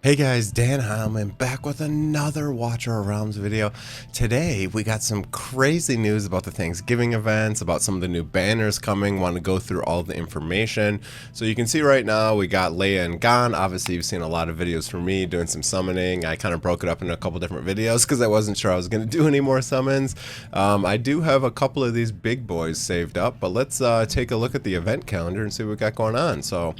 Hey guys, Dan Heilman back with another Watch Our Realms video. Today we got some crazy news about the Thanksgiving events, about some of the new banners coming. Want to go through all the information. So you can see right now we got Leia and Gon. Obviously you've seen a lot of videos from me doing some summoning. I kind of broke it up into a couple different videos because I wasn't sure I was going to do any more summons. I do have a couple of these big boys saved up, but let's take a look at the event calendar and see what we got going on. So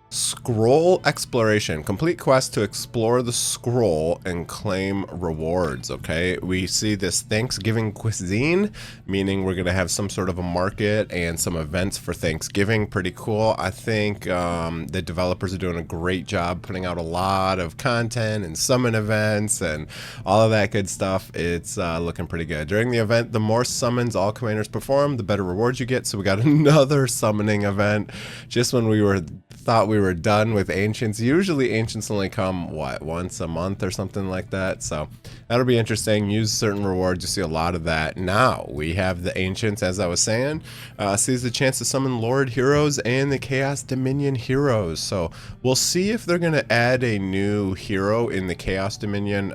Scroll exploration. Complete quest to explore the scroll and claim rewards. Okay, we see this Thanksgiving cuisine, meaning we're gonna have some sort of a market and some events for Thanksgiving. Pretty cool. I think the developers are doing a great job putting out a lot of content and summon events and all of that good stuff. It's looking pretty good. During the event, the more summons all commanders perform, the better rewards you get. So we got another summoning event just when we thought we were done with ancients. Usually ancients only come once a month or something like that, so that'll be interesting. Use certain rewards, you see a lot of that. Now we have the ancients, as I was saying, sees the chance to summon Lord heroes and the Chaos Dominion heroes. So we'll see if they're going to add a new hero in the Chaos Dominion.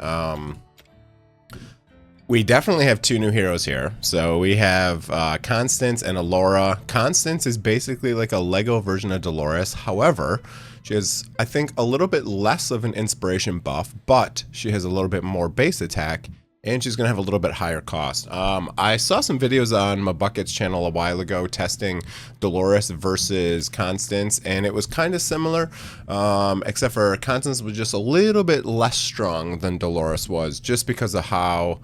We definitely have two new heroes here. So we have Constance and Alaura. Constance is basically like a Lego version of Dolores. However, she has, I think, a little bit less of an inspiration buff, but she has a little bit more base attack, and she's going to have a little bit higher cost. I saw some videos on my Bucket's channel a while ago testing Dolores versus Constance, and it was kind of similar, except for Constance was just a little bit less strong than Dolores was, just because of how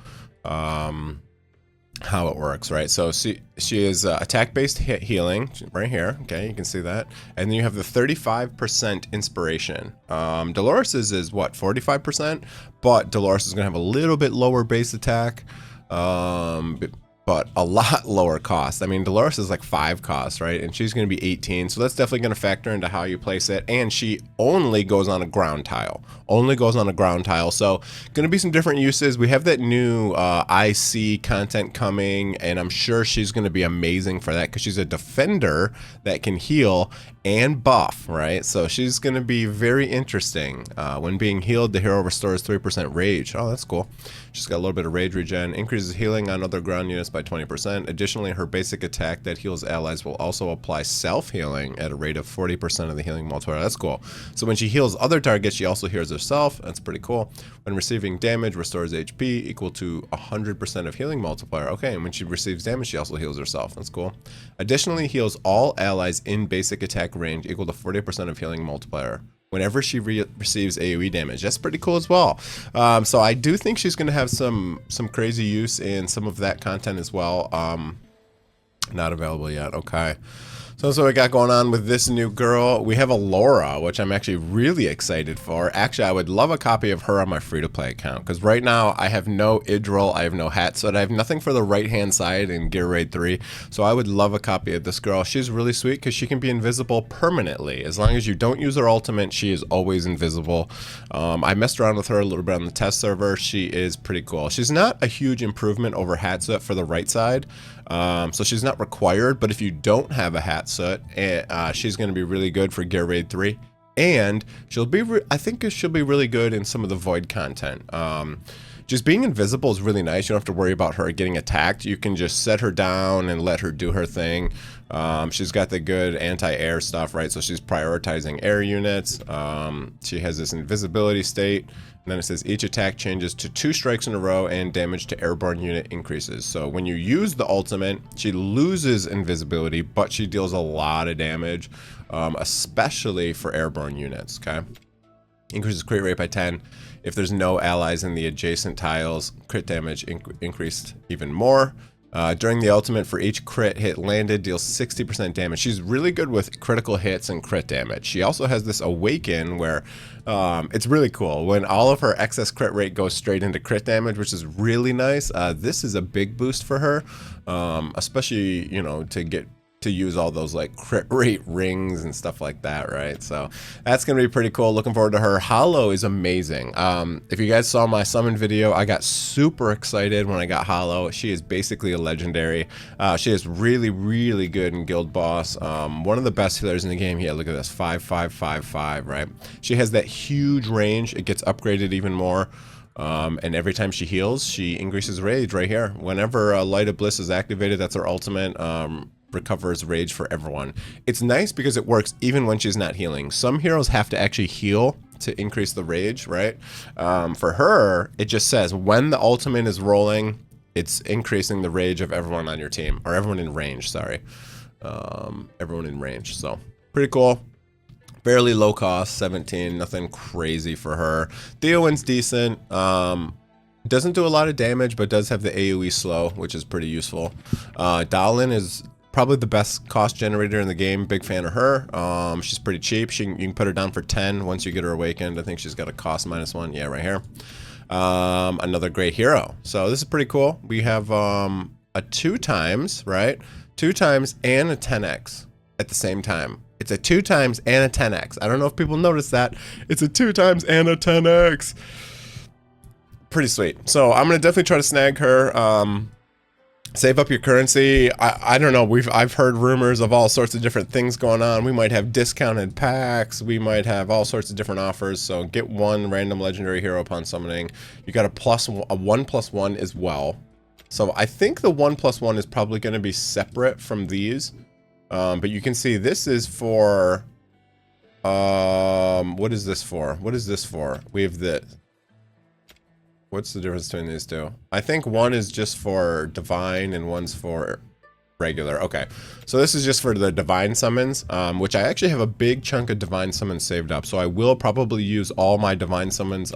it works, right? So she is attack-based healing right here. Okay, you can see that, and then you have the 35% inspiration. Dolores's is what, 45%, but Dolores is gonna have a little bit lower base attack, but a lot lower cost. I mean, Dolores is like 5 cost, right? And she's going to be 18, so that's definitely going to factor into how you place it. And she only goes on a ground tile. Only goes on a ground tile. So going to be some different uses. We have that new IC content coming, and I'm sure she's going to be amazing for that because she's a defender that can heal and buff, right? So she's going to be very interesting. When being healed, the hero restores 3% rage. Oh, that's cool. She's got a little bit of rage regen, increases healing on other ground units by 20%. Additionally, her basic attack that heals allies will also apply self-healing at a rate of 40% of the healing multiplier. That's cool. So when she heals other targets, she also heals herself. That's pretty cool. When receiving damage, restores HP equal to 100% of healing multiplier. Okay, and when she receives damage, she also heals herself. That's cool. Additionally, heals all allies in basic attack range equal to 40% of healing multiplier whenever she receives AoE damage. That's pretty cool as well. So I do think she's going to have some crazy use in some of that content as well. Not available yet. Okay. So that's what we got going on with this new girl. We have Alaura, which I'm actually really excited for. Actually, I would love a copy of her on my free-to-play account, because right now I have no Idril, I have no Hatsuit, I have nothing for the right-hand side in Gear Raid 3, so I would love a copy of this girl. She's really sweet because she can be invisible permanently. As long as you don't use her ultimate, she is always invisible. I messed around with her a little bit on the test server. She is pretty cool. She's not a huge improvement over Hatsuit for the right side, so she's not required, but if you don't have a Hatsuit, she's going to be really good for Gear Raid 3, and she'll be I think she'll be really good in some of the Void content. Just being invisible is really nice. You don't have to worry about her getting attacked. You can just set her down and let her do her thing. She's got the good anti-air stuff, right? So she's prioritizing air units. She has this invisibility state. And then it says each attack changes to 2 strikes in a row and damage to airborne unit increases. So when you use the ultimate, she loses invisibility, but she deals a lot of damage, especially for airborne units, okay? Increases crit rate by 10. If there's no allies in the adjacent tiles, crit damage increased even more. During the ultimate, for each crit hit landed, deals 60% damage. She's really good with critical hits and crit damage. She also has this awaken where it's really cool. When all of her excess crit rate goes straight into crit damage, which is really nice. This is a big boost for her, especially, you know, to to use all those like crit rate rings and stuff like that, right? So that's gonna be pretty cool. Looking forward to her. Hollow is amazing. If you guys saw my summon video, I got super excited when I got Hollow. She is basically a legendary. She is really, really good in Guild Boss. One of the best healers in the game. Yeah, look at this, 5-5-5-5, right? She has that huge range. It gets upgraded even more. And every time she heals, she increases rage right here. Whenever Light of Bliss is activated, that's her ultimate. Recovers rage for everyone. It's nice because it works even when she's not healing. Some heroes have to actually heal to increase the rage, right? For her, it just says when the ultimate is rolling, it's increasing the rage of everyone on your team, or everyone in range, sorry. Everyone in range, so pretty cool. Fairly low cost, 17, nothing crazy for her. Theowin's decent. Doesn't do a lot of damage, but does have the AoE slow, which is pretty useful. Dahlia is probably the best cost generator in the game. Big fan of her. She's pretty cheap. You can put her down for 10 once you get her awakened. I think she's got a cost -1. Yeah, right here. Another great hero. So this is pretty cool. We have a 2x, right? 2x and a 10x at the same time. It's a 2x and a 10x. I don't know if people notice that. It's a 2x and a 10x. Pretty sweet. So I'm gonna definitely try to snag her. Save up your currency. I don't know. I've heard rumors of all sorts of different things going on. We might have discounted packs. We might have all sorts of different offers. So get one random legendary hero upon summoning. You got a 1+1 as well. So I think the 1+1 is probably going to be separate from these. But you can see this is for. What is this for? What is this for? We have this. What's the difference between these two? I think one is just for divine and one's for regular. Okay, so this is just for the divine summons, which I actually have a big chunk of divine summons saved up. So I will probably use all my divine summons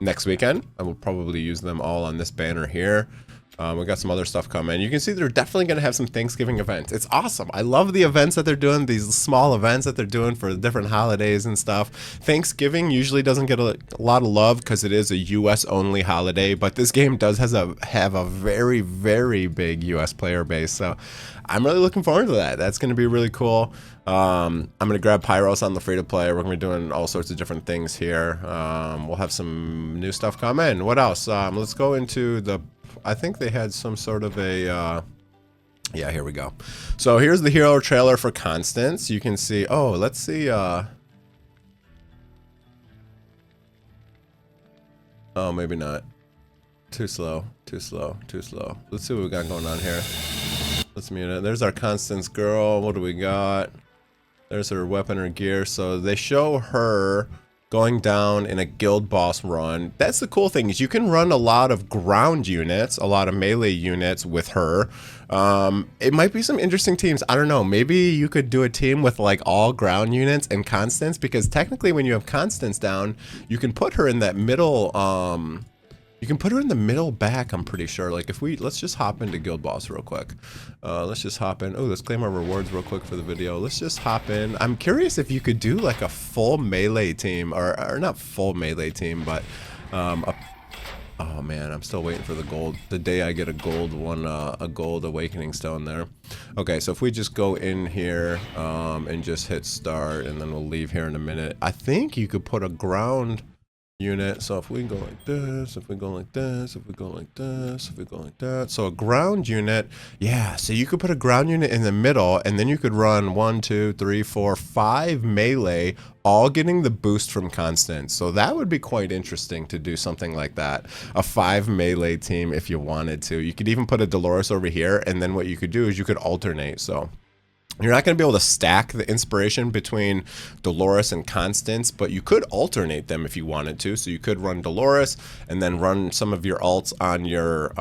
next weekend. I will probably use them all on this banner here. We got some other stuff coming. You can see they're definitely going to have some Thanksgiving events. It's awesome. I love the events that they're doing, these small events that they're doing for different holidays and stuff. Thanksgiving usually doesn't get a lot of love because it is a US only holiday, but this game does have a very, very big US player base. So I'm really looking forward to that. That's going to be really cool. I'm going to grab Pyros on the free-to-play. We're going to be doing all sorts of different things here. We'll have some new stuff come in. What else? Let's go into the... I think they had some sort of a... yeah, here we go. So here's the hero trailer for Constance. You can see... Oh, let's see... Oh, maybe not. Too slow. Too slow. Too slow. Let's see what we got going on here. Let's mute it. There's our Constance girl. What do we got? There's her weapon or gear. So they show her going down in a guild boss run. That's the cool thing, is you can run a lot of ground units, a lot of melee units with her. It might be some interesting teams. I don't know. Maybe you could do a team with like all ground units and Constance, because technically when you have Constance down, you can put her in that middle, you can put her in the middle back, I'm pretty sure. Like if let's just hop into Guild Boss real quick. Let's just hop in. Oh, let's claim our rewards real quick for the video. Let's just hop in. I'm curious if you could do like a full melee team, or not full melee team, but oh man, I'm still waiting for the gold. The day I get a gold one, a gold awakening stone there. Okay, so if we just go in here and just hit start, and then we'll leave here in a minute. I think you could put a ground unit. So if we go like this, if we go like this, if we go like this, if we go like that. So a ground unit, yeah. So you could put a ground unit in the middle, and then you could run 1, 2, 3, 4, 5 melee, all getting the boost from Constance. So that would be quite interesting to do something like that. A 5 melee team if you wanted to. You could even put a Dolores over here, and then what you could do is you could alternate. So you're not going to be able to stack the inspiration between Dolores and Constance, but you could alternate them if you wanted to. So you could run Dolores and then run some of your alts on your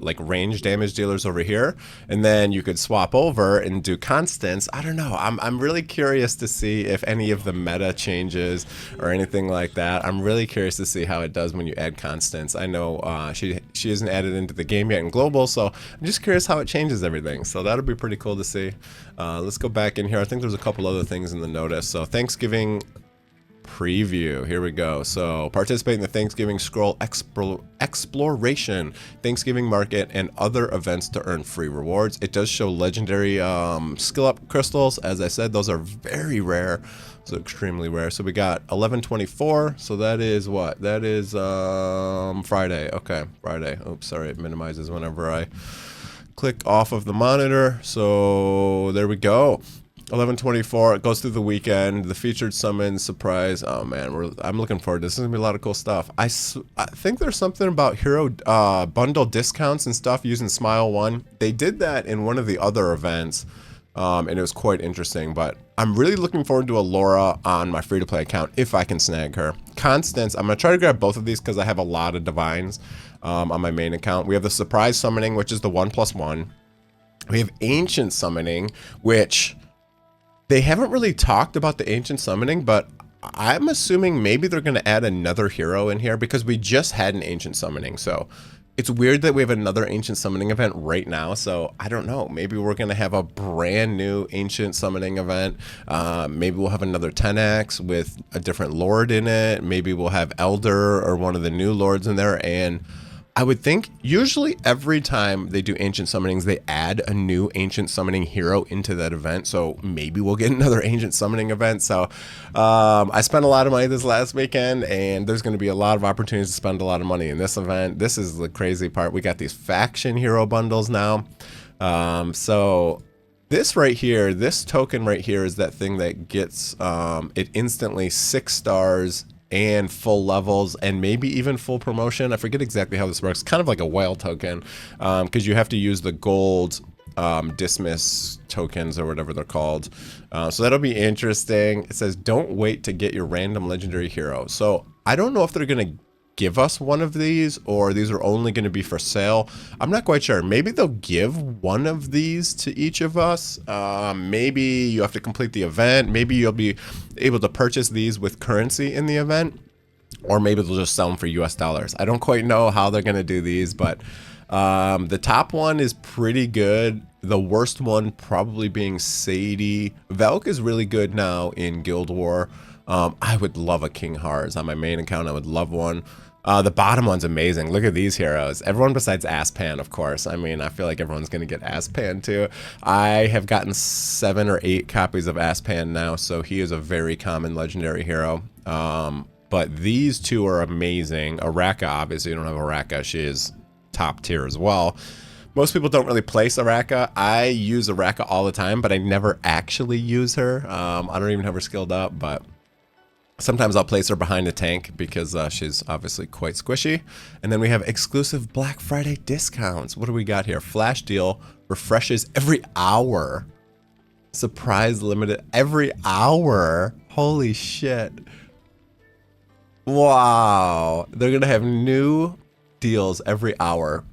like range damage dealers over here, and then you could swap over and do Constance. I don't know. I'm really curious to see if any of the meta changes or anything like that. I'm really curious to see how it does when you add Constance. I know she isn't added into the game yet in global, so I'm just curious how it changes everything. So that'll be pretty cool to see. Let's go back in here. I think there's a couple other things in the notice. So Thanksgiving preview. Here we go. So participate in the Thanksgiving Scroll Exploration, Thanksgiving Market, and other events to earn free rewards. It does show legendary skill up crystals. As I said, those are very rare. So extremely rare. So we got 1124. So that is what? That is Friday. Okay, Friday. Oops, sorry. It minimizes whenever I click off of the monitor. So there we go. 1124. It goes through the weekend. The featured summon surprise. Oh man, I'm looking forward to this. This is gonna be a lot of cool stuff. I think there's something about hero bundle discounts and stuff using Smile 1. They did that in one of the other events. And it was quite interesting, but I'm really looking forward to Alaura on my free-to-play account if I can snag her. Constance, I'm going to try to grab both of these because I have a lot of divines on my main account. We have the surprise summoning, which is the 1+1. We have ancient summoning, which they haven't really talked about the ancient summoning, but I'm assuming maybe they're going to add another hero in here because we just had an ancient summoning, so it's weird that we have another ancient summoning event right now, so I don't know. Maybe we're going to have a brand new ancient summoning event. Maybe we'll have another 10x with a different lord in it. Maybe we'll have Elder or one of the new lords in there. And I would think usually every time they do ancient summonings, they add a new ancient summoning hero into that event. So maybe we'll get another ancient summoning event. So I spent a lot of money this last weekend, and there's going to be a lot of opportunities to spend a lot of money in this event. This is the crazy part. We got these faction hero bundles now. So this right here, this token right here is that thing that gets it instantly 6 stars and full levels and maybe even full promotion. I forget exactly how this works. Kind of like a whale token because you have to use the gold dismiss tokens or whatever they're called. So that'll be interesting. It says don't wait to get your random legendary hero. So I don't know if they're going to give us one of these or these are only going to be for sale. I'm not quite sure. Maybe they'll give one of these to each of us. Maybe you have to complete the event. Maybe you'll be able to purchase these with currency in the event, or maybe they'll just sell them for US dollars. I don't quite know how they're going to do these, but the top one is pretty good. The worst one probably being Sadie. Velk is really good now in Guild War. I would love a King Hars on my main account. I would love one. The bottom one's amazing. Look at these heroes. Everyone besides Aspan, of course. I mean, I feel like everyone's going to get Aspan too. I have gotten 7 or 8 copies of Aspan now, so he is a very common legendary hero. But these two are amazing. Araka, obviously, you don't have Araka. She is top tier as well. Most people don't really place Araka. I use Araka all the time, but I never actually use her. I don't even have her skilled up, but sometimes I'll place her behind a tank because she's obviously quite squishy. And then we have exclusive Black Friday discounts. What do we got here? Flash deal refreshes every hour. Surprise limited every hour. Holy shit. Wow. They're going to have new deals every hour.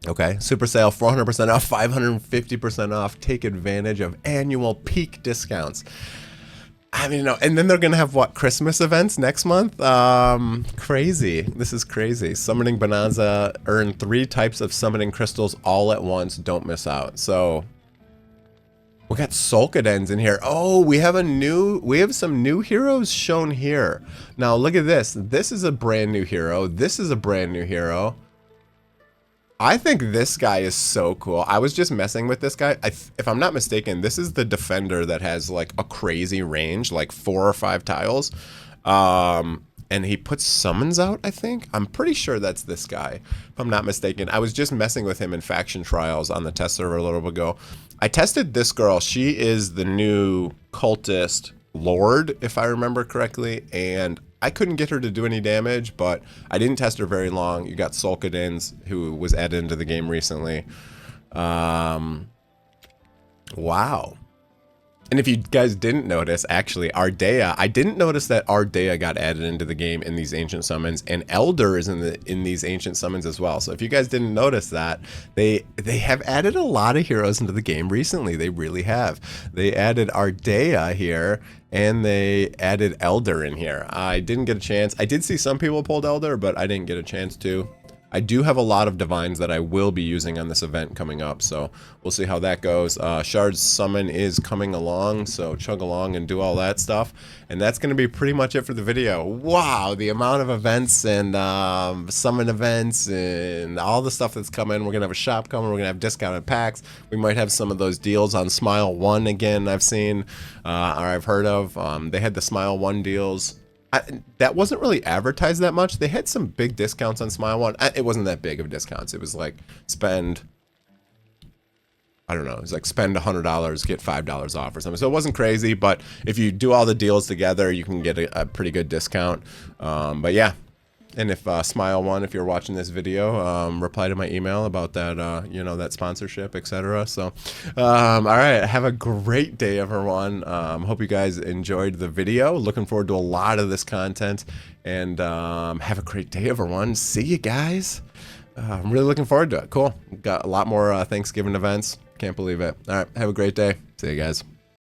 Okay, super sale, 400% off, 550% off. Take advantage of annual peak discounts. I mean, no, and then they're gonna have what, Christmas events next month? Crazy. This is crazy. Summoning Bonanza, earn 3 types of summoning crystals all at once. Don't miss out. So we got Solkadens in here. Oh, we have some new heroes shown here. Now look at this. This is a brand new hero. This is a brand new hero. I think this guy is so cool. I was just messing with this guy. If I'm not mistaken, this is the defender that has like a crazy range, like 4 or 5 tiles. And he puts summons out, I think. I'm pretty sure that's this guy, if I'm not mistaken. I was just messing with him in faction trials on the test server a little bit ago. I tested this girl. She is the new cultist lord, if I remember correctly. And I couldn't get her to do any damage, but I didn't test her very long. You got Solkadens, who was added into the game recently. Wow. And if you guys didn't notice, actually, Ardea, I didn't notice that Ardea got added into the game in these ancient summons, and Elder is in these ancient summons as well. So if you guys didn't notice that, they have added a lot of heroes into the game recently. They really have. They added Ardea here, and they added Elder in here. I didn't get a chance. I did see some people pulled Elder, but I didn't get a chance to. I do have a lot of divines that I will be using on this event coming up, so we'll see how that goes. Shard's Summon is coming along, so chug along and do all that stuff. And that's going to be pretty much it for the video. Wow, the amount of events and summon events and all the stuff that's coming. We're going to have a shop coming. We're going to have discounted packs. We might have some of those deals on Smile 1 again I've seen or I've heard of. They had the Smile 1 deals. That wasn't really advertised that much. They had some big discounts on Smile 1. It wasn't that big of discounts. It was like spend, I don't know, it was like spend $100, get $5 off or something. So it wasn't crazy, but if you do all the deals together, you can get a pretty good discount. But yeah. And if Smile 1, if you're watching this video, reply to my email about that, you know, that sponsorship, etc. So, all right, have a great day, everyone. Hope you guys enjoyed the video. Looking forward to a lot of this content, and have a great day, everyone. See you guys. I'm really looking forward to it. Cool. Got a lot more Thanksgiving events. Can't believe it. All right, have a great day. See you guys.